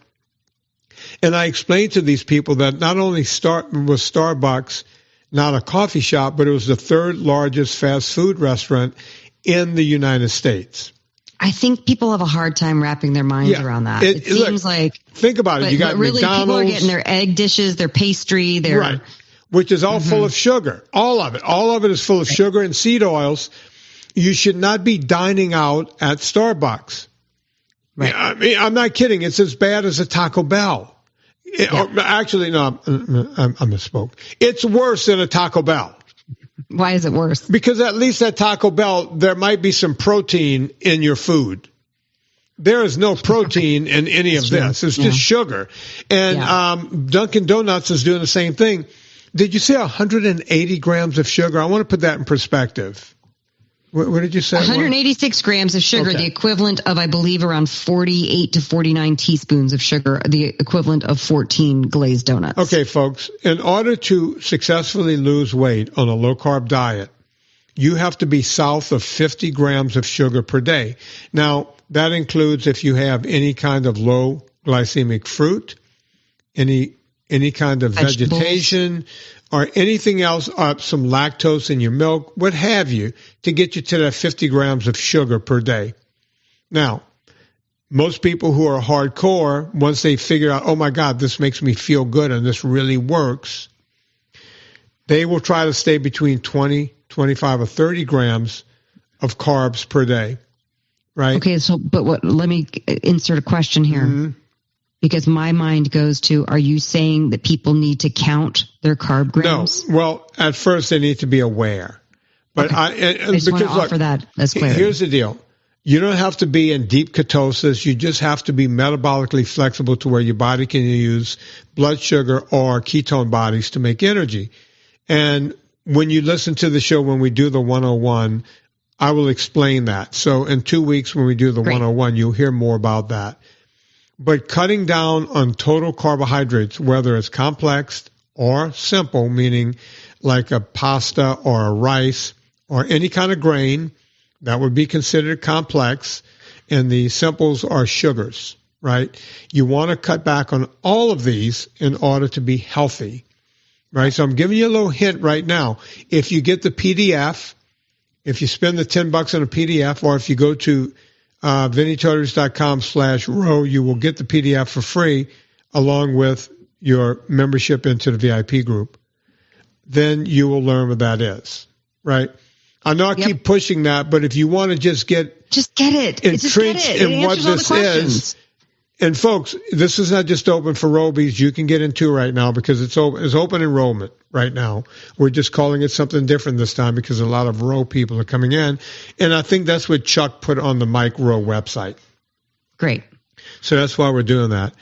And I explained to these people that not only was Starbucks not a coffee shop, but it was the third largest fast food restaurant in the United States. I think people have a hard time wrapping their minds around that. It seems like... Think about it. You got really, McDonald's. People are getting their egg dishes, their pastry, their... Right. Which is all full of sugar. All of it. All of it is full of sugar and seed oils. You should not be dining out at Starbucks. Right. I mean, I'm not kidding. It's as bad as a Taco Bell. Actually, no, I misspoke. It's worse than a Taco Bell. Why is it worse? Because at least at Taco Bell, there might be some protein in your food. There is no protein in any of this. It's just sugar. And Dunkin' Donuts is doing the same thing. Did you say 180 grams of sugar? I want to put that in perspective. What did you say? 186 grams of sugar, the equivalent of, I believe, around 48 to 49 teaspoons of sugar, the equivalent of 14 glazed donuts. Okay, folks, in order to successfully lose weight on a low-carb diet, you have to be south of 50 grams of sugar per day. Now, that includes if you have any kind of low glycemic fruit, any kind of vegetation, or anything else, some lactose in your milk, what have you, to get you to that 50 grams of sugar per day. Now, most people who are hardcore, once they figure out, oh my God, this makes me feel good and this really works, they will try to stay between 20, 25, or 30 grams of carbs per day, right? Okay, let me insert a question here. Because my mind goes to, are you saying that people need to count their carb grams? No. Well, at first they need to be aware. But I just want to offer that as clarity. Here's the deal. You don't have to be in deep ketosis. You just have to be metabolically flexible to where your body can use blood sugar or ketone bodies to make energy. And when you listen to the show, when we do the 101, I will explain that. So in 2 weeks when we do the 101, you'll hear more about that. But cutting down on total carbohydrates, whether it's complex or simple, meaning like a pasta or a rice or any kind of grain, that would be considered complex. and the simples are sugars, right? You want to cut back on all of these in order to be healthy, right? So I'm giving you a little hint right now. If you get the PDF, if you spend the $10 on a PDF, or if you go to VinnyTortorich.com/row, you will get the PDF for free along with your membership into the VIP group. Then you will learn what that is, right? I know I keep pushing that, but if you want to just get it. entrenched in what this is, and folks, this is not just open for Robies. You can get into right now because it's open enrollment right now. We're just calling it something different this time because a lot of Row people are coming in, and I think that's what Chuck put on the Mike Rowe website. Great. So that's why we're doing that.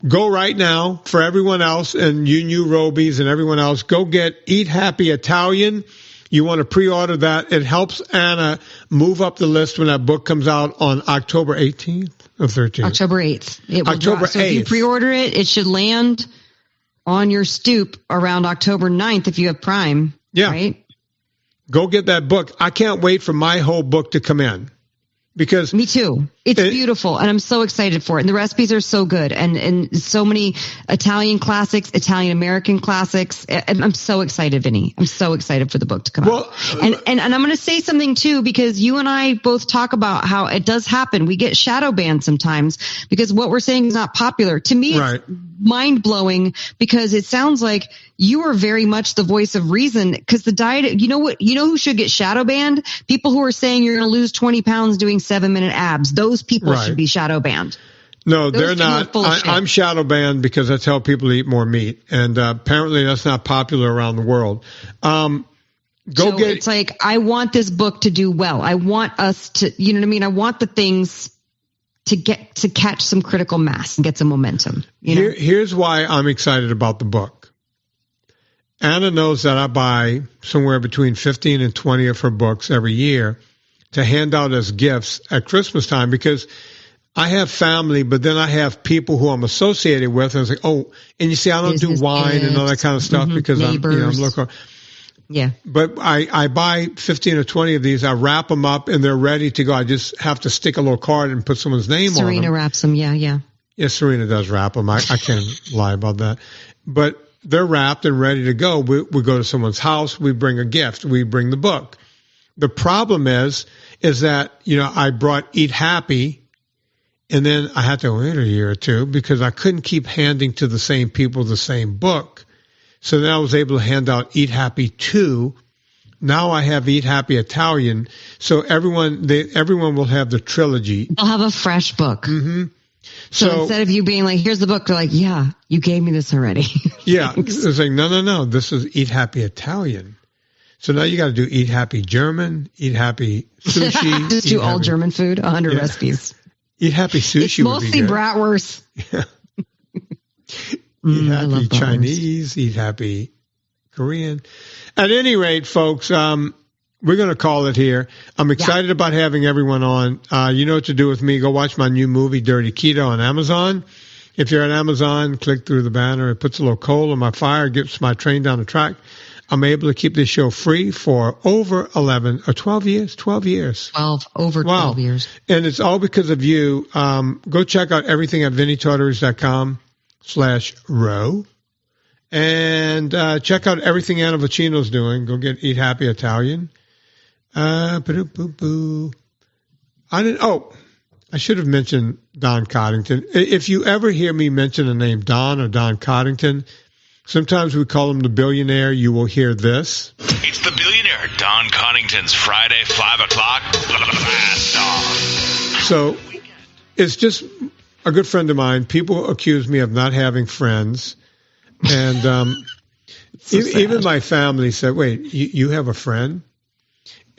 Go right now for everyone else, and you new Robies and everyone else, go get Eat Happy Italian. You want to pre-order that. It helps Anna move up the list when that book comes out on October 18th or 13th. October 8th. It will October drop. So 8th. if you pre-order it, it should land on your stoop around October 9th if you have Prime. Yeah. Right? Go get that book. I can't wait for my whole book to come in. Because me too. It's beautiful, and I'm so excited for it. And the recipes are so good, and so many Italian classics, Italian American classics. I'm so excited, Vinny. I'm so excited for the book to come out. And I'm going to say something too, because you and I both talk about how it does happen. We get shadow banned sometimes because what we're saying is not popular. To me, it's mind blowing because it sounds like you are very much the voice of reason. Because the diet, you know what? You know who should get shadow banned? People who are saying you're going to lose 20 pounds doing 7-minute abs. Those people should be shadow banned. No, they're not. I'm shadow banned because I tell people to eat more meat, and apparently that's not popular around the world. It's like, I want this book to do well. I want us to, you know what I mean? I want the things to catch some critical mass and get some momentum. Here's why I'm excited about the book. Anna knows that I buy somewhere between 15 and 20 of her books every year to hand out as gifts at Christmas time, because I have family, but then I have people who I'm associated with, and it's like, and you see, I don't do wine and all that kind of stuff because I'm local. Yeah. But I buy 15 or 20 of these. I wrap them up and they're ready to go. I just have to stick a little card and put someone's name on them. Serena wraps them. Yeah. Yes, Serena does wrap them. I can't lie about that. But they're wrapped and ready to go. We go to someone's house. We bring a gift. We bring the book. The problem is that, I brought Eat Happy, and then I had to wait a year or two because I couldn't keep handing to the same people the same book. So then I was able to hand out Eat Happy 2. Now I have Eat Happy Italian. So everyone will have the trilogy. They'll have a fresh book. Mm-hmm. So instead of you being like, here's the book, they're like, yeah, you gave me this already. Yeah. It's like, no. This is Eat Happy Italian. So now you got to do Eat Happy German, Eat Happy Sushi. Just do all German food, 100 recipes. Eat Happy Sushi it's mostly bratwurst. Yeah. Eat Happy Chinese, Eat Happy Korean. At any rate, folks, we're going to call it here. I'm excited about having everyone on. You know what to do with me. Go watch my new movie, Dirty Keto, on Amazon. If you're on Amazon, click through the banner. It puts a little coal on my fire, gets my train down the track. I'm able to keep this show free for over 11 or 12 years. 12 years. 12 years. And it's all because of you. Go check out everything at VinnyTortorich.com/row. And check out everything Anna Vocino's doing. Go get Eat Happy Italian. I should have mentioned Don Coddington. If you ever hear me mention the name Don or Don Coddington, sometimes we call him the billionaire. You will hear this. It's the billionaire Don Coddington's Friday 5 o'clock blast off. So it's just a good friend of mine. People accuse me of not having friends. And even my family said, wait, you have a friend?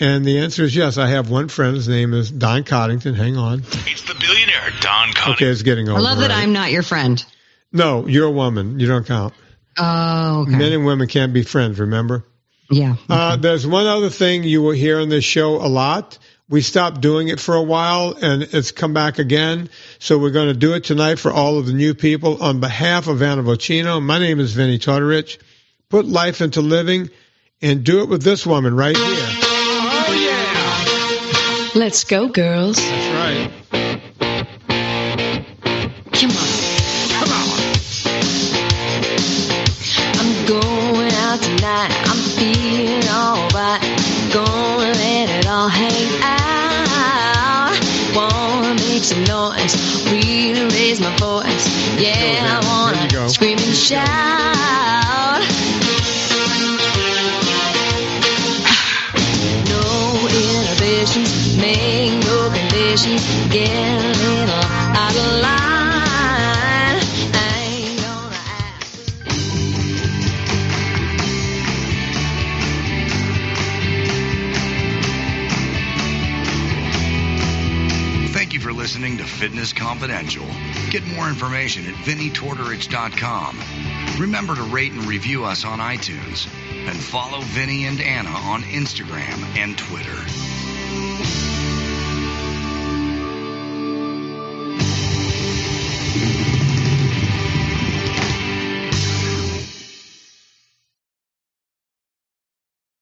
And the answer is yes. I have one friend. His name is Don Coddington. Hang on. It's the billionaire Don Coddington. Okay, it's getting old. I love that I'm not your friend. No, you're a woman. You don't count. Oh, okay. Men and women can't be friends, remember? Yeah. Okay. There's one other thing you will hear on this show a lot. We stopped doing it for a while, and it's come back again. So we're going to do it tonight for all of the new people. On behalf of Anna Vocino, my name is Vinny Tortorich. Put life into living and do it with this woman right here. Oh, yeah. Let's go, girls. That's right. Come on. Come on. I'm going out tonight. I'm feeling alright. Gonna let it all hang out. Wanna make some noise. Really raise my voice. Yeah, I wanna scream and shout. No inhibitions. Make no conditions. Get a little out of line. I ain't gonna ask. Thank you for listening to Fitness Confidential. Get more information at VinnieTortorich.com. Remember to rate and review us on iTunes. And follow Vinnie and Anna on Instagram and Twitter.